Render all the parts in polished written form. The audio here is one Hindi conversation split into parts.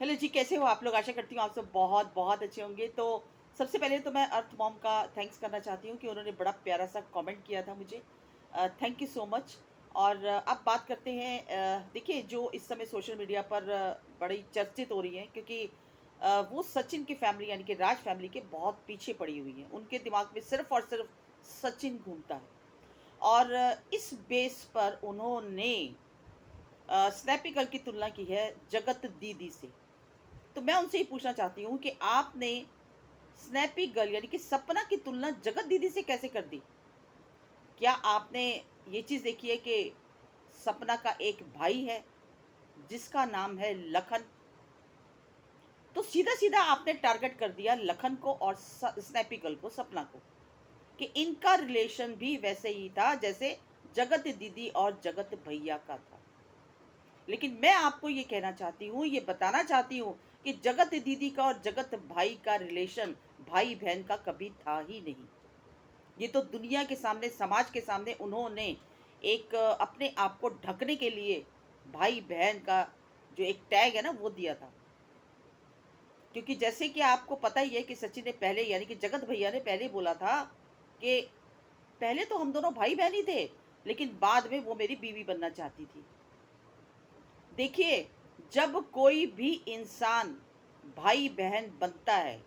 हेलो जी, कैसे हो आप लोग? आशा करती हूँ आप सब बहुत बहुत अच्छे होंगे। तो सबसे पहले तो मैं अर्थ मॉम का थैंक्स करना चाहती हूँ कि उन्होंने बड़ा प्यारा सा कमेंट किया था मुझे। Thank you so much. और अब बात करते हैं। देखिए, जो इस समय सोशल मीडिया पर बड़ी चर्चित हो रही हैं, क्योंकि वो सचिन की फैमिली यानी कि राज फैमिली के बहुत पीछे पड़ी हुई है। उनके दिमाग में सिर्फ और सिर्फ सचिन घूमता है। और इस बेस पर उन्होंने स्नैपी गर्ल की तुलना की है जगत दीदी से। तो मैं उनसे ये पूछना चाहती हूँ कि आपने स्नैपी गर्ल यानी कि सपना की तुलना जगत दीदी से कैसे कर दी? क्या आपने ये चीज़ देखी है कि सपना का एक भाई है जिसका नाम है लखन? तो सीधा-सीधा आपने टारगेट कर दिया लखन को और स्नैपी गर्ल को, सपना को, कि इनका रिलेशन भी वैसे ही था जैसे जगत दीदी और जगत भैया का था। लेकिन मैं आपको ये कहना चाहती हूँ, ये बताना चाहती हूँ कि जगत दीदी का और जगत भाई का रिलेशन भाई-बहन का कभी था ही नहीं। ये तो दुनिया के सामने, समाज के सामने उन्होंने एक अपने आप को ढकने के लिए भाई-बहन का जो एक टैग है ना, वो दिया था। क्योंकि जैसे कि आपको पता ही है कि सचिन ने पहले यानी कि जगत भैया ने पहले बोला था कि पहले तो हम दोनों भाई-बहन ही थे, लेकिन बाद में वो मेरी बीवी बनना चाहती थी। देखिए, जब कोई भी इंसान भाई-बहन बनता है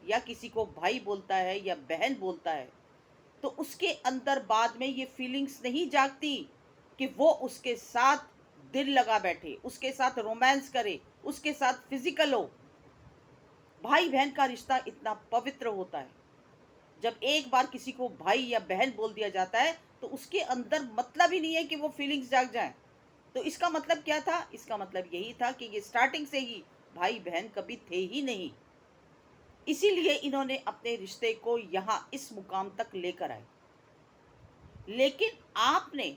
या किसी को भाई बोलता है या बहन बोलता है, तो उसके अंदर बाद में ये फीलिंग्स नहीं जागती कि वो उसके साथ दिल लगा बैठे, उसके साथ रोमांस करे, उसके साथ फिज़िकल हो। भाई-बहन का रिश्ता इतना पवित्र होता है। जब एक बार किसी को भाई या बहन बोल दिया जाता है, तो उसके अंदर मतलब ही नहीं है कि वो फीलिंग्स जाग जाएँ। तो इसका मतलब क्या था? इसका मतलब यही था कि ये स्टार्टिंग से ही भाई-बहन कभी थे ही नहीं। इसीलिए इन्होंने अपने रिश्ते को यहाँ इस मुकाम तक लेकर आए। लेकिन आपने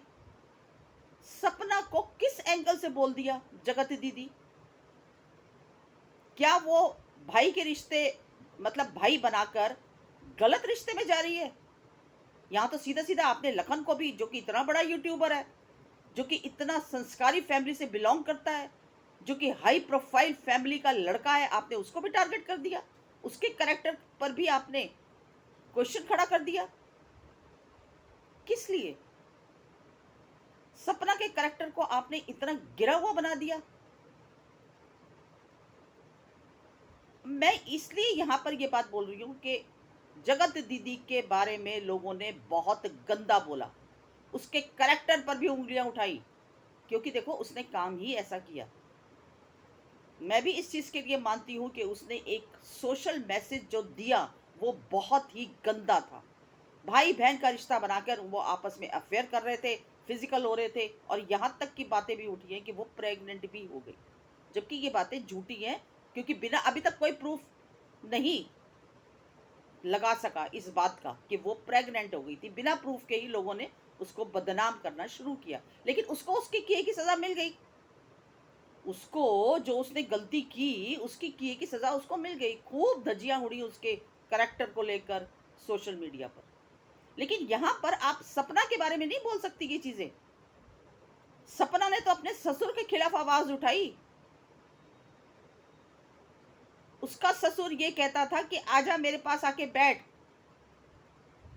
सपना को किस एंगल से बोल दिया जगत दीदी? क्या वो भाई के रिश्ते मतलब भाई बनाकर गलत रिश्ते में जा रही है? यहाँ तो सीधा-सीधा आपने लखन को भी, जो कि इतना बड़ा यूट्यूबर है, जो कि इतना संस्कारी फैमिली से बिलॉन्ग करता है, जो कि हाई प्रोफाइल फैमिली का लड़का है, आपने उसको भी टारगेट कर दिया। उसके कैरेक्टर पर भी आपने क्वेश्चन खड़ा कर दिया। किस लिए? सपना के कैरेक्टर को आपने इतना गिरा हुआ बना दिया। मैं इसलिए यहाँ पर ये बात बोल रही हूँ कि जगत दीदी के बारे में लोगों ने बहुत गंदा बोला। उसके कैरेक्टर पर भी उँगलियाँ उठाई, क्योंकि देखो उसने काम ही ऐसा किया। मैं भी इस चीज़ के लिए मानती हूँ कि उसने एक सोशल मैसेज जो दिया, वो बहुत ही गंदा था। भाई-बहन का रिश्ता बनाकर वो आपस में अफ़ेयर कर रहे थे, फिज़िकल हो रहे थे और यहाँ तक की बातें भी उठी हैं कि वो प्रेग्नेंट भी हो गई। जबकि ये बातें झूठी हैं, क्योंकि बिना अभी तक कोई प्रूफ़ नहीं लगा सका इस बात का कि वो प्रेग्नेंट हो गई थी। बिना प्रूफ़ के ही लोगों ने उसको बदनाम करना शुरू किया। लेकिन उसको उसके किए की सज़ा मिल गई। उसको जो उसने गलती की, उसकी किए की सज़ा उसको मिल गई। खूब धज्जियाँ उड़ी उसके करैक्टर को लेकर सोशल मीडिया पर। लेकिन यहाँ पर आप सपना के बारे में नहीं बोल सकती ये चीज़ें। सपना ने तो अपने ससुर के खिलाफ आवाज़ उठाई। उसका ससुर ये कहता था कि आजा मेरे पास आके बैठ।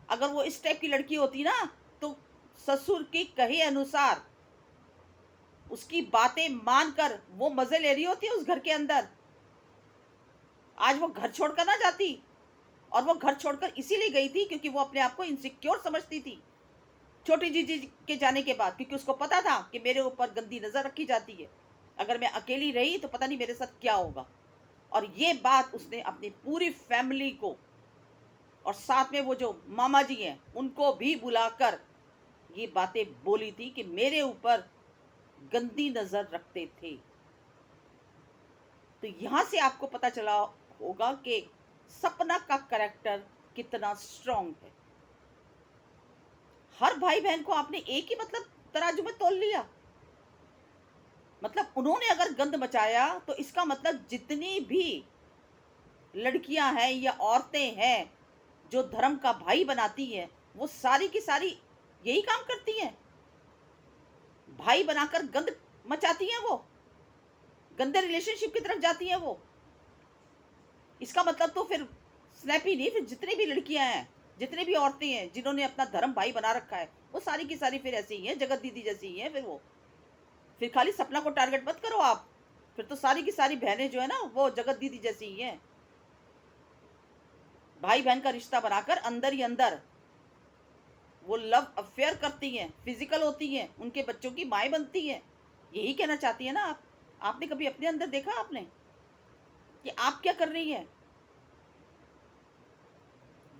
अगर वो इस टाइप की लड़की होती ना, तो ससुर के कहे अनुसार उसकी बातें मानकर वो मज़े ले रही होती उस घर के अंदर। आज वो घर छोड़कर ना जाती। और वो घर छोड़कर इसीलिए गई थी क्योंकि वो अपने आप को इनसिक्योर समझती थी। छोटी जीजी के जाने के बाद, क्योंकि उसको पता था कि मेरे ऊपर गंदी नज़र रखी जाती है। अगर मैं अकेली रही तो पता नहीं मेरे साथ क्या होगा। और ये बात उसने अपनी पूरी फैमिली को और साथ में वो जो मामा जी हैं, उनको भी बुलाकर ये बातें बोली थी कि मेरे ऊपर गंदी नज़र रखते थे। तो यहाँ से आपको पता चला होगा कि सपना का कैरेक्टर कितना स्ट्रॉन्ग है। हर भाई-बहन को आपने एक ही मतलब तराजू में तौल लिया। मतलब उन्होंने अगर गंद मचाया तो इसका मतलब जितनी भी लड़कियां हैं या औरतें हैं जो धर्म का भाई बनाती हैं, वो सारी की सारी यही काम करती हैं। भाई बनाकर गंद मचाती हैं वो। गंदे रिलेशनशिप की तरफ जाती हैं वो। इसका मतलब तो फिर स्नैपी नहीं, फिर जितनी भी लड़कियां हैं, जितनी भी औरतें हैं जिन्होंने अपना धर्म भाई बना रखा है, वो सारी की सारी फिर ऐसी ही हैं, जगत दीदी जैसी ही हैं। फिर वो, फिर खाली सपना को टारगेट मत करो आप, फिर तो सारी की सारी बहनें जो है ना वो जगत दीदी जैसी ही हैं। भाई बहन का रिश्ता बनाकर अंदर ही अंदर वो लव अफेयर करती हैं, फिजिकल होती हैं, उनके बच्चों की माएँ बनती हैं। यही कहना चाहती है ना आप। आपने कभी अपने अंदर देखा आपने कि आप क्या कर रही हैं?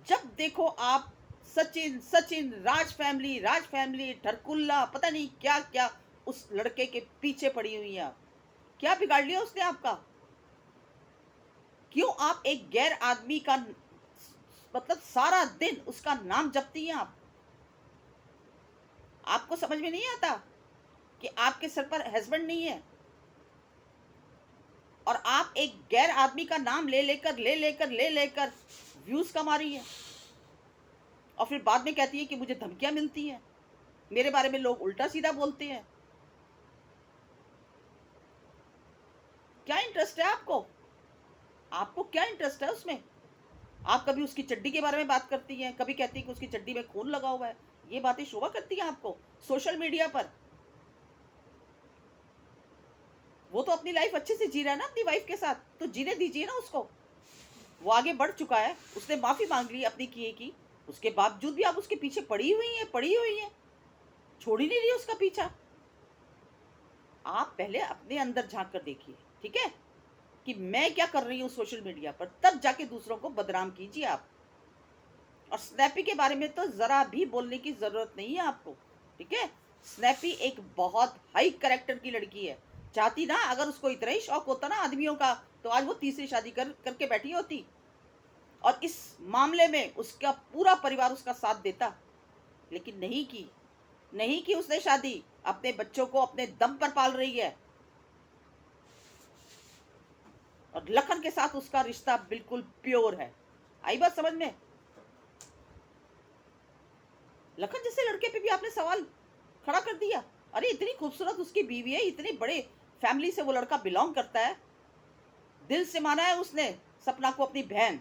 जब देखो आप सचिन सचिन राज फैमिली ठरकुल्ला पता नहीं क्या क्या, उस लड़के के पीछे पड़ी हुई हैं आप। क्या बिगाड़ लिया उसने आपका? क्यों आप एक गैर आदमी का मतलब सारा दिन उसका नाम जपती हैं आप? आपको समझ में नहीं आता कि आपके सर पर हस्बैंड नहीं है और आप एक गैर आदमी का नाम ले लेकर व्यूज कमा रही है, और फिर बाद में कहती है कि मुझे धमकियां मिलती हैं, मेरे बारे में लोग उल्टा सीधा बोलते हैं। क्या इंटरेस्ट है आपको? आपको क्या इंटरेस्ट है उसमें? आप कभी उसकी चड्डी के बारे में बात करती हैं, कभी कहती हैं कि उसकी चड्डी में खून लगा हुआ है। ये बातें शोभा करती हैं आपको सोशल मीडिया पर? वो तो अपनी लाइफ अच्छे से जी रहा है ना अपनी वाइफ के साथ, तो जीने दीजिए ना उसको। वो आगे बढ़ चुका है, उसने माफी मांग ली अपनी किए की, उसके बावजूद भी आप उसके पीछे पड़ी हुई हैं, छोड़ ही नहीं रही उसका पीछा। आप पहले अपने अंदर झांक कर देखिए, ठीक है, कि मैं क्या कर रही हूँ सोशल मीडिया पर, तब जाके दूसरों को बदनाम कीजिए आप। और स्नैपी के बारे में तो जरा भी बोलने की जरूरत नहीं है आपको, ठीक है। स्नैपी एक बहुत हाई कैरेक्टर की लड़की है। चाहती ना, अगर उसको इतना ही शौक होता ना आदमियों का, तो आज वो तीसरी शादी करके बैठी होती, और इस मामले में उसका पूरा परिवार उसका साथ देता। लेकिन नहीं की उसने शादी, अपने बच्चों को अपने दम पर पाल रही है। और लखन के साथ उसका रिश्ता बिल्कुल प्योर है। आई बात समझ में? लखन जैसे लड़के पे भी आपने सवाल खड़ा कर दिया। अरे इतनी खूबसूरत उसकी बीवी है, इतने बड़े फैमिली से वो लड़का बिलोंग करता है, दिल से माना है उसने सपना को अपनी बहन,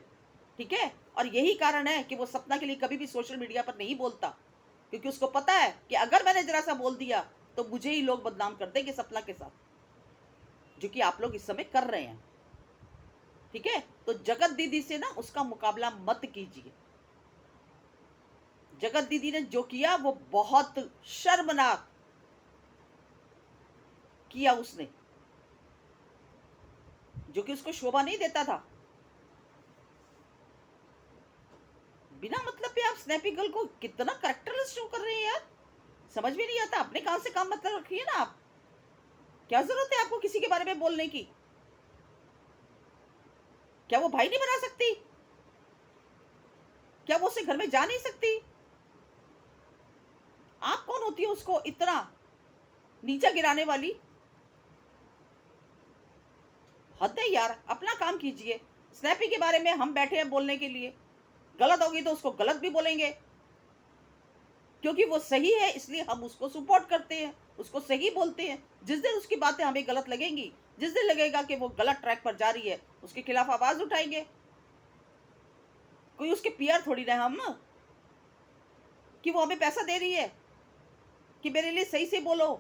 ठीक है। और यही कारण है कि वो सपना के लिए कभी भी सोशल मीडिया पर नहीं बोलता, क्योंकि उसको पता है कि अगर मैंने जरा सा बोल दिया तो मुझे ही लोग बदनाम कर देंगे सपना के साथ, जो कि आप लोग इस समय कर रहे हैं, ठीक है। तो जगत दीदी से ना उसका मुकाबला मत कीजिए। जगत दीदी ने जो किया वो बहुत शर्मनाक किया उसने, जो कि उसको शोभा नहीं देता था। बिना मतलब पे आप स्नैपी गर्ल को कितना करेक्टरलेस शो कर रहे हैं यार, समझ में नहीं आता। अपने काम से काम मतलब रखिए ना आप। क्या जरूरत है आपको किसी के बारे में बोलने की? क्या वो भाई नहीं बना सकती? क्या वो उसे घर में जा नहीं सकती? आप कौन होती है उसको इतना नीचा गिराने वाली? हद है यार, अपना काम कीजिए। स्नैपी के बारे में हम बैठे हैं बोलने के लिए, गलत होगी तो उसको गलत भी बोलेंगे, क्योंकि वो सही है इसलिए हम उसको सपोर्ट करते हैं, उसको सही बोलते हैं। जिस दिन उसकी बातें हमें गलत लगेंगी, जिस दिन लगेगा कि वो गलत ट्रैक पर जा रही है, उसके खिलाफ आवाज उठाएंगे। कोई उसके पीआर थोड़ी ना हम, कि वो हमें पैसा दे रही है कि मेरे लिए सही से बोलो।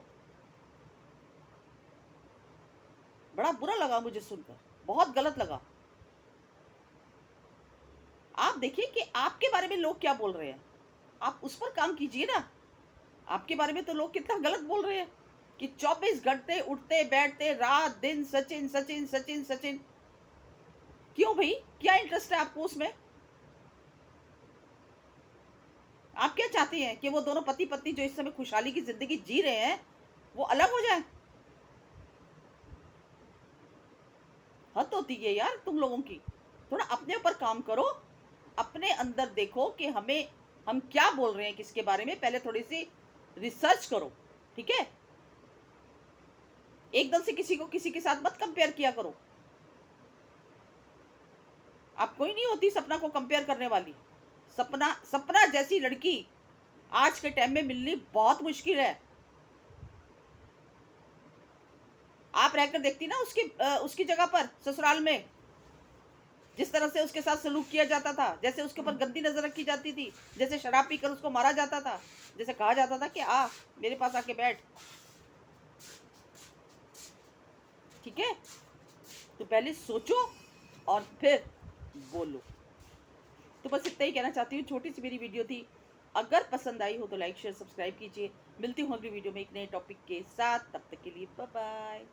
बड़ा बुरा लगा मुझे सुनकर, बहुत गलत लगा। आप देखिए कि आपके बारे में लोग क्या बोल रहे हैं, आप उस पर काम कीजिए ना। आपके बारे में तो लोग कितना गलत बोल रहे हैं कि 24 घंटे उठते बैठते रात दिन सचिन सचिन सचिन सचिन। क्यों भाई, क्या इंटरेस्ट है आपको उसमें? आप क्या चाहते हैं कि वो दोनों पति पत्नी जो इस समय खुशहाली की जिंदगी जी रहे हैं वो अलग हो जाए? हद होती है यार तुम लोगों की। थोड़ा अपने ऊपर काम करो, अपने अंदर देखो कि हम क्या बोल रहे हैं, किसके बारे में, पहले थोड़ी सी रिसर्च करो, ठीक है। एकदम से किसी को किसी के साथ मत कंपेयर किया करो। आप कोई नहीं होती सपना को कंपेयर करने वाली। सपना सपना जैसी लड़की आज के टाइम में मिलनी बहुत मुश्किल है। आप रहकर देखती ना उसकी जगह पर ससुराल में, जिस तरह से उसके साथ सलूक किया जाता था, जैसे उसके ऊपर गंदी नजर रखी जाती थी, जैसे शराब पीकर उसको मारा जाता था, जैसे कहा जाता था कि आ मेरे पास आके बैठ। ठीक है, तो पहले सोचो और फिर बोलो। तो बस इतना ही कहना चाहती हूँ, छोटी सी मेरी वीडियो थी। अगर पसंद आई हो तो लाइक शेयर सब्सक्राइब कीजिए। मिलती हूँ अगली वीडियो में एक नए टॉपिक के साथ, तब तक के लिए बाय बाय।